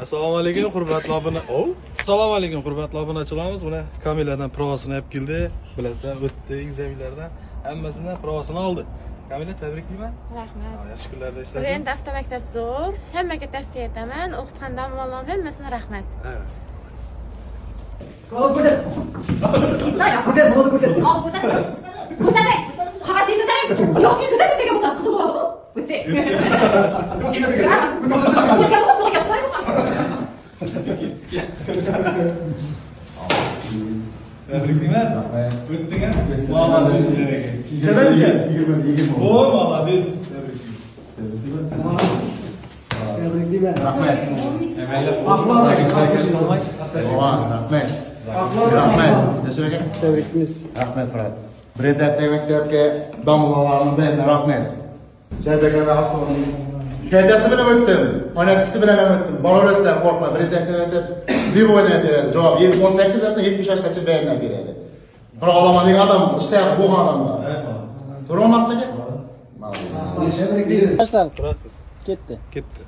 Assalomu alaykum hurmatli obuna. Assalomu alaykum hurmatli obunachilarimiz. Buni Kamiladan provasini olib keldi. Bilasizlar, o'tdi egzaminlardan hammasidan provasini oldi. Kamila, tabriklayman. Rahmat. Yaxshi kunlarda ishlaysiz. Endi avtomaktab zo'r. Hammaga tavsiya etaman. O'qitgan domlalarga hammasini rahmat. Qo'l ko'rsat. Ko'rsat, qo'lni ko'rsat. Qo'l ko'rsat. Ko'rsating. Qog'ozni ko'taring. Yoshni ko'taring degan bo'lsa, qiziq bo'ladi. O'tdi. Tabriklayman. O'tding-a? Молодец. Nechadanchi? 20. Voy, молодец. Tabriklayman. Rahmat. Rahmat. Tabrikimiz. Rahmat, Fırat. Birinci maktabga domlalarni bilan rahmat. Shaydagan aslan. Kaydasi bilan o'tdim. Onatkisi bilan ham o'tdim. Bolalarsa qo'rqma. Birinci maktabda deb o'ynab beradi. Javob 18 yoshdan 70 yoshgacha bayonlab beradi. Qira olaman degan odam ishtayapti bu odamlar. To'g'ri olmasligi? Ma'lum. Tabriklaymiz. Turasiz. Ketdi. Ketdi.